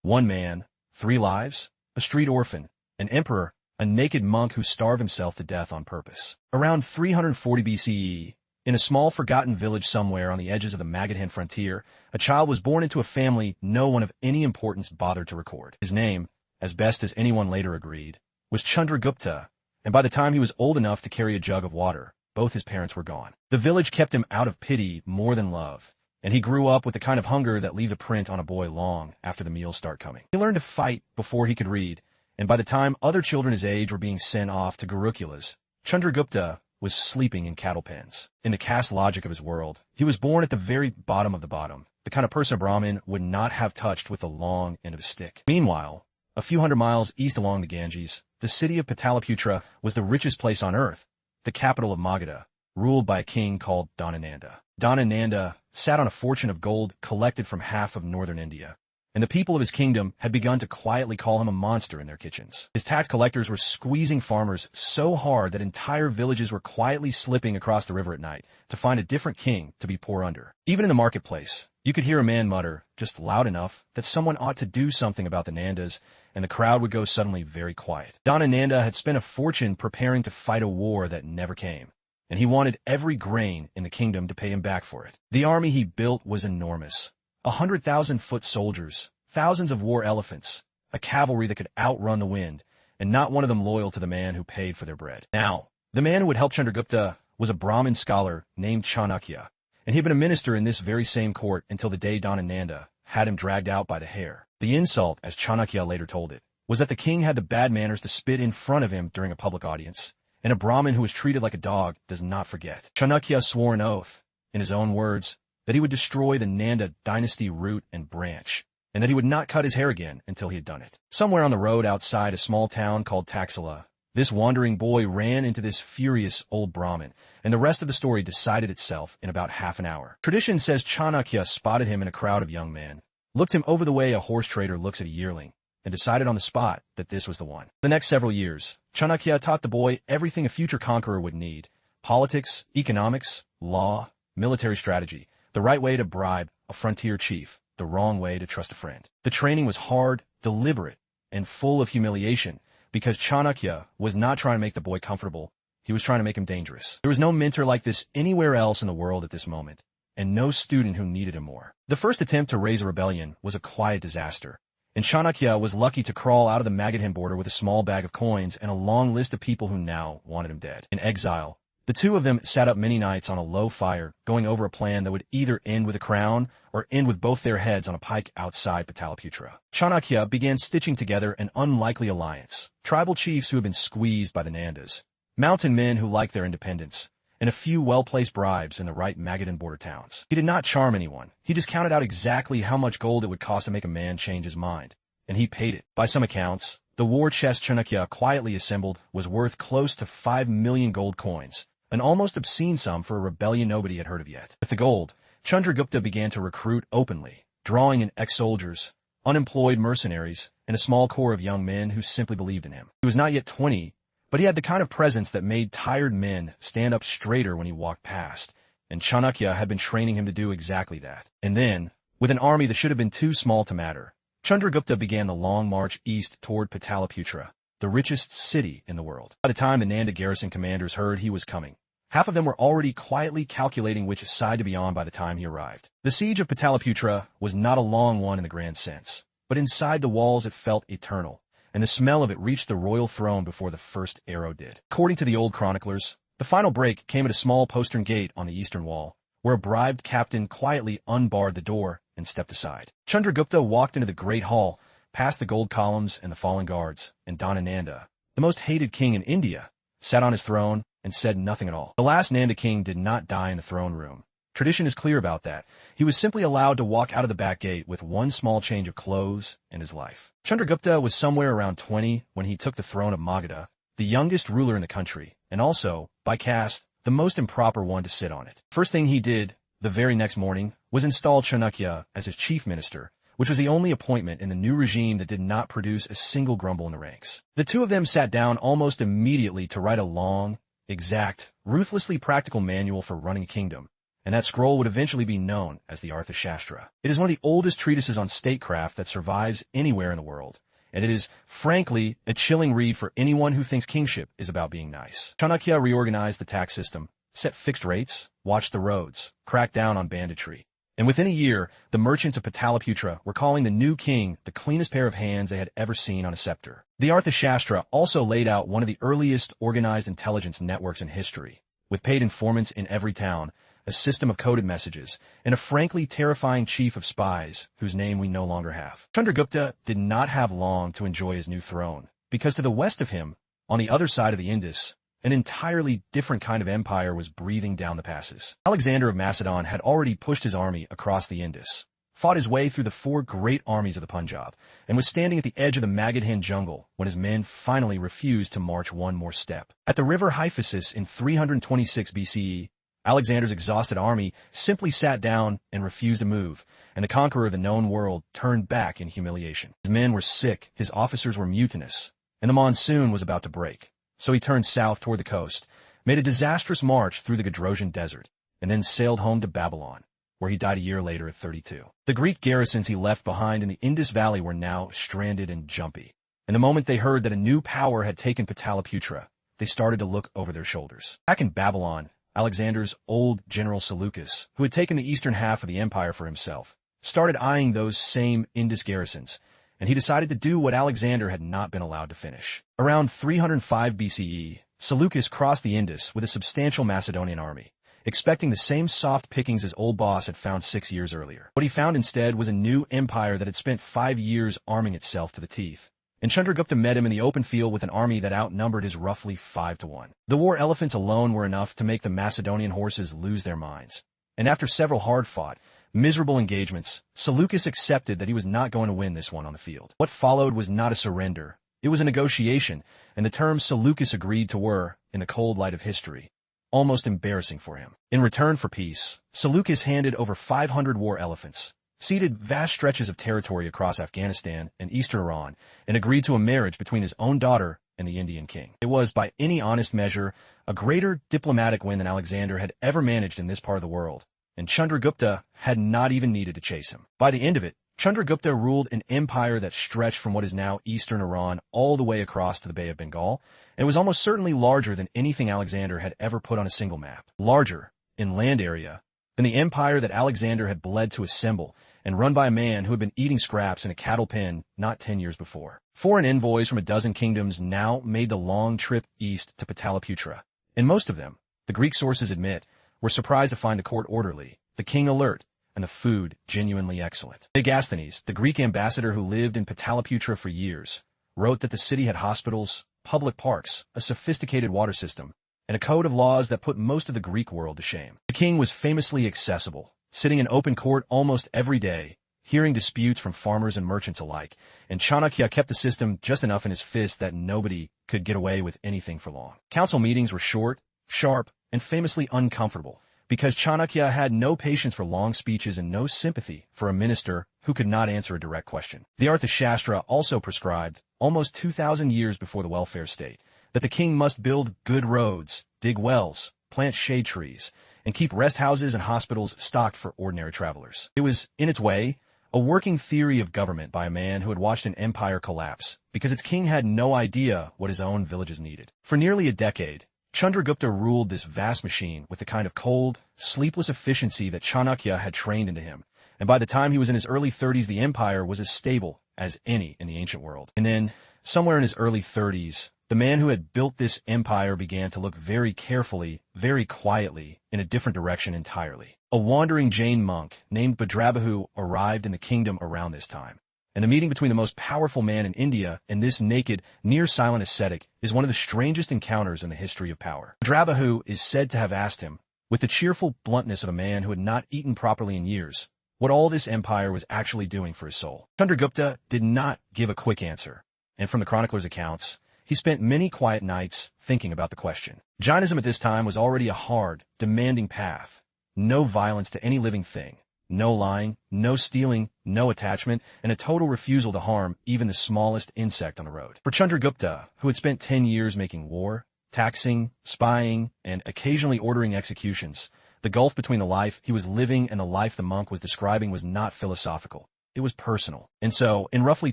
One man, 3 lives, a street orphan, an emperor, a naked monk who starved himself to death on purpose. Around 340 BCE, in a small forgotten village somewhere on the edges of the Magadhan frontier, a child was born into a family no one of any importance bothered to record. His name, as best as anyone later agreed, was Chandragupta, and by the time he was old enough to carry a jug of water, both his parents were gone. The village kept him out of pity more than love, and he grew up with the kind of hunger that leaves a print on a boy long after the meals start coming. He learned to fight before he could read, and by the time other children his age were being sent off to Gurukulas, Chandragupta was sleeping in cattle pens. In the caste logic of his world, he was born at the very bottom of the bottom, the kind of person a Brahmin would not have touched with the long end of a stick. Meanwhile, a few hundred miles east along the Ganges, the city of Pataliputra was the richest place on earth, the capital of Magadha, ruled by a king called Nanda. Nanda sat on a fortune of gold collected from half of northern India, and the people of his kingdom had begun to quietly call him a monster in their kitchens. His tax collectors were squeezing farmers so hard that entire villages were quietly slipping across the river at night to find a different king to be poor under. Even in the marketplace, you could hear a man mutter, just loud enough, that someone ought to do something about the Nandas, and the crowd would go suddenly very quiet. Nanda had spent a fortune preparing to fight a war that never came, and he wanted every grain in the kingdom to pay him back for it. The army he built was enormous. 100,000 foot soldiers, thousands of war elephants, a cavalry that could outrun the wind, and not one of them loyal to the man who paid for their bread. Now, the man who would help Chandragupta was a Brahmin scholar named Chanakya, and he had been a minister in this very same court until the day Nanda had him dragged out by the hair. The insult, as Chanakya later told it, was that the king had the bad manners to spit in front of him during a public audience, and a Brahmin who was treated like a dog does not forget. Chanakya swore an oath, in his own words, that he would destroy the Nanda dynasty root and branch, and that he would not cut his hair again until he had done it. Somewhere on the road outside a small town called Taxila, this wandering boy ran into this furious old Brahmin, and the rest of the story decided itself in about half an hour. Tradition says Chanakya spotted him in a crowd of young men, looked him over the way a horse trader looks at a yearling, and decided on the spot that this was the one. The next several years, Chanakya taught the boy everything a future conqueror would need: politics, economics, law, military strategy, the right way to bribe a frontier chief, the wrong way to trust a friend. The training was hard, deliberate, and full of humiliation, because Chanakya was not trying to make the boy comfortable, he was trying to make him dangerous. There was no mentor like this anywhere else in the world at this moment, and no student who needed him more. The first attempt to raise a rebellion was a quiet disaster, and Chanakya was lucky to crawl out of the Magadhan border with a small bag of coins and a long list of people who now wanted him dead. In exile, the two of them sat up many nights on a low fire, going over a plan that would either end with a crown or end with both their heads on a pike outside Pataliputra. Chanakya began stitching together an unlikely alliance: tribal chiefs who had been squeezed by the Nandas, mountain men who liked their independence, and a few well-placed bribes in the right Magadhan border towns. He did not charm anyone. He just counted out exactly how much gold it would cost to make a man change his mind, and he paid it. By some accounts, the war chest Chanakya quietly assembled was worth close to 5 million gold coins, an almost obscene sum for a rebellion nobody had heard of yet. With the gold, Chandragupta began to recruit openly, drawing in ex-soldiers, unemployed mercenaries, and a small corps of young men who simply believed in him. He was not yet 20, but he had the kind of presence that made tired men stand up straighter when he walked past, and Chanakya had been training him to do exactly that. And then, with an army that should have been too small to matter, Chandragupta began the long march east toward Pataliputra, the richest city in the world. By the time the Nanda garrison commanders heard he was coming, half of them were already quietly calculating which side to be on by the time he arrived. The siege of Pataliputra was not a long one in the grand sense, but inside the walls it felt eternal, and the smell of it reached the royal throne before the first arrow did. According to the old chroniclers, the final break came at a small postern gate on the eastern wall, where a bribed captain quietly unbarred the door and stepped aside. Chandragupta walked into the great hall, past the gold columns and the fallen guards, and Nanda, the most hated king in India, sat on his throne and said nothing at all. The last Nanda king did not die in the throne room. Tradition is clear about that. He was simply allowed to walk out of the back gate with one small change of clothes and his life. Chandragupta was somewhere around 20 when he took the throne of Magadha, the youngest ruler in the country, and also, by caste, the most improper one to sit on it. First thing he did, the very next morning, was install Chanakya as his chief minister, which was the only appointment in the new regime that did not produce a single grumble in the ranks. The two of them sat down almost immediately to write a long, exact, ruthlessly practical manual for running a kingdom, and that scroll would eventually be known as the Arthashastra. It is one of the oldest treatises on statecraft that survives anywhere in the world, and it is, frankly, a chilling read for anyone who thinks kingship is about being nice. Chanakya reorganized the tax system, set fixed rates, watched the roads, cracked down on banditry. And within a year, the merchants of Pataliputra were calling the new king the cleanest pair of hands they had ever seen on a scepter. The Arthashastra also laid out one of the earliest organized intelligence networks in history, with paid informants in every town, a system of coded messages, and a frankly terrifying chief of spies whose name we no longer have. Chandragupta did not have long to enjoy his new throne, because to the west of him, on the other side of the Indus, an entirely different kind of empire was breathing down the passes. Alexander of Macedon had already pushed his army across the Indus, fought his way through the four great armies of the Punjab, and was standing at the edge of the Magadha jungle when his men finally refused to march one more step. At the river Hyphasis in 326 BCE, Alexander's exhausted army simply sat down and refused to move, and the conqueror of the known world turned back in humiliation. His men were sick, his officers were mutinous, and the monsoon was about to break. So he turned south toward the coast, made a disastrous march through the Gadrosian desert, and then sailed home to Babylon, where he died a year later at 32. The Greek garrisons he left behind in the Indus Valley were now stranded and jumpy, and the moment they heard that a new power had taken Pataliputra, they started to look over their shoulders. Back in Babylon, Alexander's old general Seleucus, who had taken the eastern half of the empire for himself, started eyeing those same Indus garrisons, and he decided to do what Alexander had not been allowed to finish. Around 305 BCE, Seleucus crossed the Indus with a substantial Macedonian army, expecting the same soft pickings his old boss had found 6 years earlier. What he found instead was a new empire that had spent 5 years arming itself to the teeth. And Chandragupta met him in the open field with an army that outnumbered his roughly 5-1. The war elephants alone were enough to make the Macedonian horses lose their minds. And after several hard-fought, miserable engagements, Seleucus accepted that he was not going to win this one on the field. What followed was not a surrender. It was a negotiation, and the terms Seleucus agreed to were, in the cold light of history, almost embarrassing for him. In return for peace, Seleucus handed over 500 war elephants, ceded vast stretches of territory across Afghanistan and eastern Iran, and agreed to a marriage between his own daughter and the Indian king. It was, by any honest measure, a greater diplomatic win than Alexander had ever managed in this part of the world, and Chandragupta had not even needed to chase him. By the end of it, Chandragupta ruled an empire that stretched from what is now eastern Iran all the way across to the Bay of Bengal, and was almost certainly larger than anything Alexander had ever put on a single map. Larger, in land area, than the empire that Alexander had bled to assemble and run by a man who had been eating scraps in a cattle pen not 10 years before. Foreign envoys from a dozen kingdoms now made the long trip east to Pataliputra, and most of them, the Greek sources admit, were surprised to find the court orderly, the king alert, and the food genuinely excellent. Megasthenes, the Greek ambassador who lived in Pataliputra for years, wrote that the city had hospitals, public parks, a sophisticated water system, and a code of laws that put most of the Greek world to shame. The king was famously accessible, sitting in open court almost every day, hearing disputes from farmers and merchants alike, and Chanakya kept the system just enough in his fist that nobody could get away with anything for long. Council meetings were short, sharp, and famously uncomfortable, because Chanakya had no patience for long speeches and no sympathy for a minister who could not answer a direct question. The Arthashastra also prescribed, almost 2,000 years before the welfare state, that the king must build good roads, dig wells, plant shade trees, and keep rest houses and hospitals stocked for ordinary travelers. It was, in its way, a working theory of government by a man who had watched an empire collapse, because its king had no idea what his own villages needed. For nearly a decade, Chandragupta ruled this vast machine with the kind of cold, sleepless efficiency that Chanakya had trained into him, and by the time he was in his early 30s, the empire was as stable as any in the ancient world. And then, somewhere in his early 30s, the man who had built this empire began to look very carefully, very quietly, in a different direction entirely. A wandering Jain monk named Bhadrabahu arrived in the kingdom around this time, and the meeting between the most powerful man in India and this naked, near-silent ascetic is one of the strangest encounters in the history of power. Bhadrabahu is said to have asked him, with the cheerful bluntness of a man who had not eaten properly in years, what all this empire was actually doing for his soul. Chandragupta did not give a quick answer, and from the chronicler's accounts, he spent many quiet nights thinking about the question. Jainism at this time was already a hard, demanding path. No violence to any living thing, no lying, no stealing, no attachment, and a total refusal to harm even the smallest insect on the road. For Chandragupta, who had spent 10 years making war, taxing, spying, and occasionally ordering executions, The gulf between the life he was living and the life the monk was describing was not philosophical. It was personal. And so, in roughly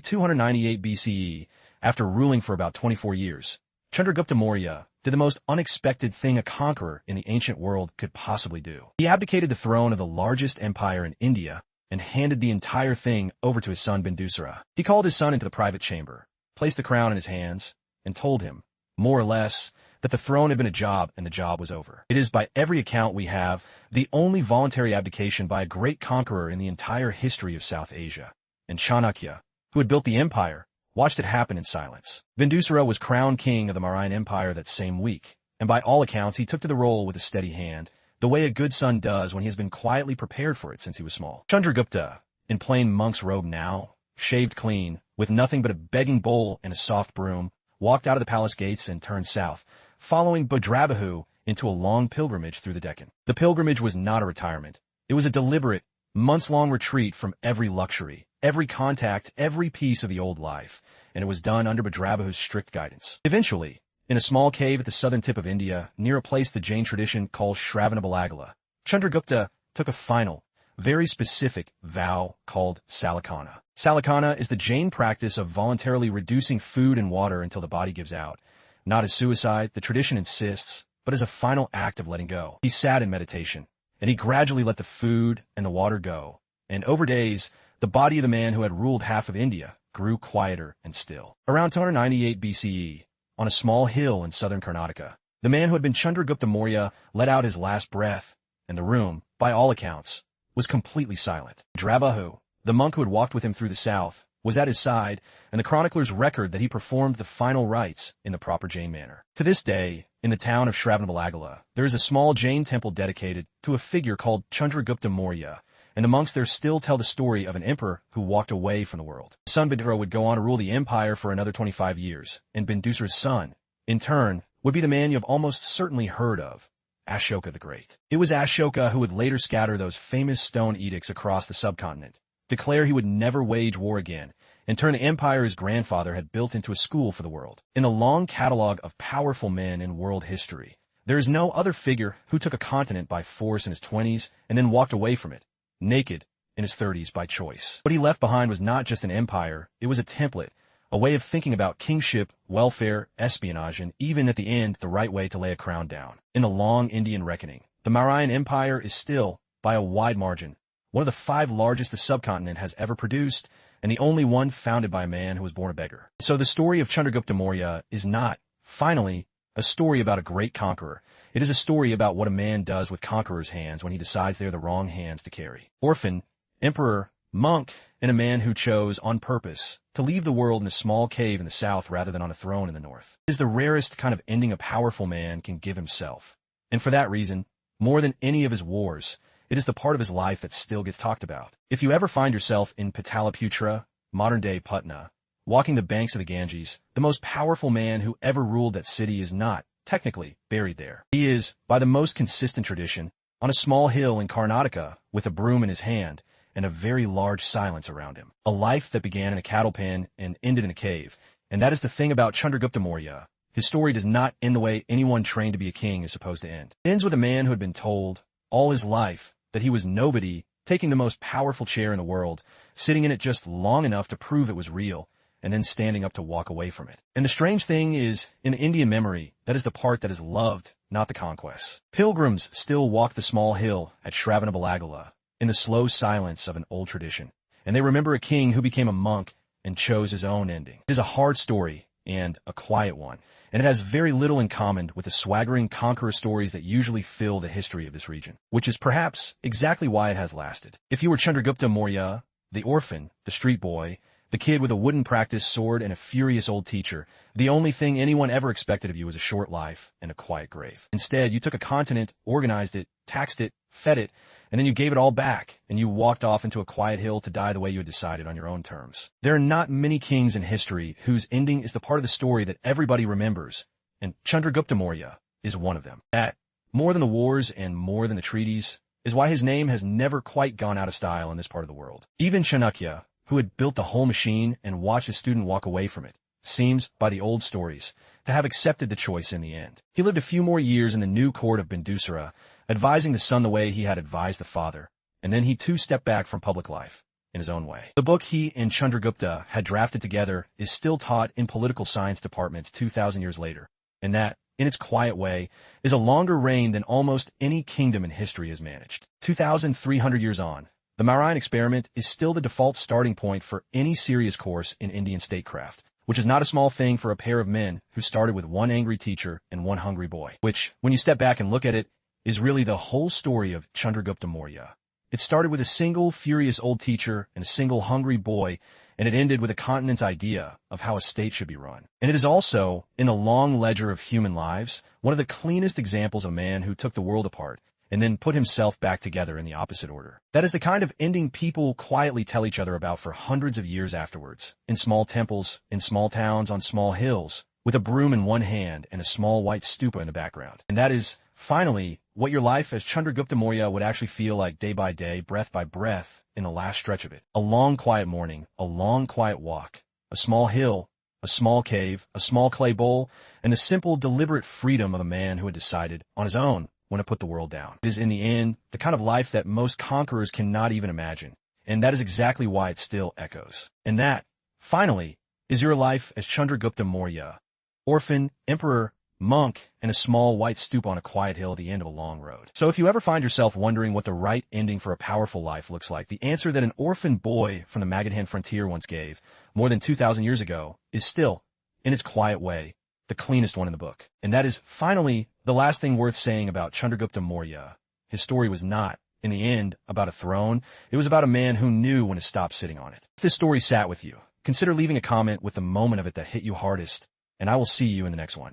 298 BCE, after ruling for about 24 years, Chandragupta Maurya did the most unexpected thing a conqueror in the ancient world could possibly do. He abdicated the throne of the largest empire in India and handed the entire thing over to his son Bindusara. He called his son into the private chamber, placed the crown in his hands, and told him, more or less, that the throne had been a job and the job was over. It is, by every account we have, the only voluntary abdication by a great conqueror in the entire history of South Asia. And Chanakya, who had built the empire, watched it happen in silence. Bindusara was crowned king of the Mauryan Empire that same week, and by all accounts he took to the role with a steady hand, the way a good son does when he has been quietly prepared for it since he was small. Chandragupta, in plain monk's robe now, shaved clean, with nothing but a begging bowl and a soft broom, walked out of the palace gates and turned south, following Bhadrabahu into a long pilgrimage through the Deccan. The pilgrimage was not a retirement. It was a deliberate, months-long retreat from every luxury, every contact, every piece of the old life, and it was done under Bhadrabahu's strict guidance. Eventually, in a small cave at the southern tip of India, near a place the Jain tradition calls Shravanabelagola, Chandragupta took a final, very specific vow called Sallekhana. Sallekhana is the Jain practice of voluntarily reducing food and water until the body gives out. Not as suicide, the tradition insists, but as a final act of letting go. He sat in meditation, and he gradually let the food and the water go. And over days, the body of the man who had ruled half of India grew quieter and still. Around 298 BCE, on a small hill in southern Karnataka, the man who had been Chandragupta Maurya let out his last breath, and the room, by all accounts, was completely silent. Bhadrabahu, the monk who had walked with him through the south, was at his side, and the chroniclers record that he performed the final rites in the proper Jain manner. To this day, in the town of Shravanabelagola, there is a small Jain temple dedicated to a figure called Chandragupta Maurya, and the monks there still tell the story of an emperor who walked away from the world. His son Bindusara would go on to rule the empire for another 25 years, and Bindusara's son, in turn, would be the man you have almost certainly heard of, Ashoka the Great. It was Ashoka who would later scatter those famous stone edicts across the subcontinent, declare he would never wage war again, and turn the empire his grandfather had built into a school for the world. In the long catalog of powerful men in world history, there is no other figure who took a continent by force in his 20s and then walked away from it, naked, in his 30s by choice. What he left behind was not just an empire, it was a template, a way of thinking about kingship, welfare, espionage, and even at the end, the right way to lay a crown down. In the long Indian reckoning, the Mauryan Empire is still, by a wide margin, one of the 5 largest the subcontinent has ever produced, and the only one founded by a man who was born a beggar. So the story of Chandragupta Maurya is not, finally, a story about a great conqueror. It is a story about what a man does with conqueror's hands when he decides they are the wrong hands to carry. Orphan, emperor, monk, and a man who chose, on purpose, to leave the world in a small cave in the south rather than on a throne in the north. It is the rarest kind of ending a powerful man can give himself. And for that reason, more than any of his wars, it is the part of his life that still gets talked about. If you ever find yourself in Pataliputra, modern-day Patna, walking the banks of the Ganges, the most powerful man who ever ruled that city is not, technically, buried there. He is, by the most consistent tradition, on a small hill in Karnataka with a broom in his hand and a very large silence around him. A life that began in a cattle pen and ended in a cave. And that is the thing about Chandragupta Maurya. His story does not end the way anyone trained to be a king is supposed to end. It ends with a man who had been told, all his life, that he was nobody, taking the most powerful chair in the world, sitting in it just long enough to prove it was real, and then standing up to walk away from it. And the strange thing is, in Indian memory, that is the part that is loved, not the conquests. Pilgrims still walk the small hill at Shravanabelagola, in the slow silence of an old tradition, and they remember a king who became a monk and chose his own ending. It is a hard story, and a quiet one, and it has very little in common with the swaggering conqueror stories that usually fill the history of this region, which is perhaps exactly why it has lasted. If you were Chandragupta Maurya, the orphan, the street boy, the kid with a wooden practice sword and a furious old teacher, the only thing anyone ever expected of you was a short life and a quiet grave. Instead, you took a continent, organized it, taxed it, fed it, and then you gave it all back, and you walked off into a quiet hill to die the way you had decided on your own terms. There are not many kings in history whose ending is the part of the story that everybody remembers, and Chandragupta Maurya is one of them. That, more than the wars and more than the treaties, is why his name has never quite gone out of style in this part of the world. Even Chanakya, who had built the whole machine and watched his student walk away from it, seems, by the old stories, to have accepted the choice in the end. He lived a few more years in the new court of Bindusara advising the son the way he had advised the father, and then he too stepped back from public life in his own way. The book he and Chandragupta had drafted together is still taught in political science departments 2,000 years later, and that, in its quiet way, is a longer reign than almost any kingdom in history has managed. 2,300 years on, the Mauryan experiment is still the default starting point for any serious course in Indian statecraft, which is not a small thing for a pair of men who started with one angry teacher and one hungry boy, which, when you step back and look at it, is really the whole story of Chandragupta Maurya. It started with a single furious old teacher and a single hungry boy, and it ended with a continent's idea of how a state should be run. And it is also, in the long ledger of human lives, one of the cleanest examples of a man who took the world apart and then put himself back together in the opposite order. That is the kind of ending people quietly tell each other about for hundreds of years afterwards, in small temples, in small towns, on small hills, with a broom in one hand and a small white stupa in the background. And that is, finally, what your life as Chandragupta Maurya would actually feel like day by day, breath by breath, in the last stretch of it. A long quiet morning, a long quiet walk, a small hill, a small cave, a small clay bowl, and the simple, deliberate freedom of a man who had decided, on his own, when to put the world down. It is, in the end, the kind of life that most conquerors cannot even imagine, and that is exactly why it still echoes. And that, finally, is your life as Chandragupta Maurya, orphan, emperor, monk, and a small white stupa on a quiet hill at the end of a long road. So if you ever find yourself wondering what the right ending for a powerful life looks like, the answer that an orphan boy from the Magadha frontier once gave, more than 2,000 years ago, is still, in its quiet way, the cleanest one in the book. And that is, finally, the last thing worth saying about Chandragupta Maurya. His story was not, in the end, about a throne. It was about a man who knew when to stop sitting on it. If this story sat with you, consider leaving a comment with the moment of it that hit you hardest, and I will see you in the next one.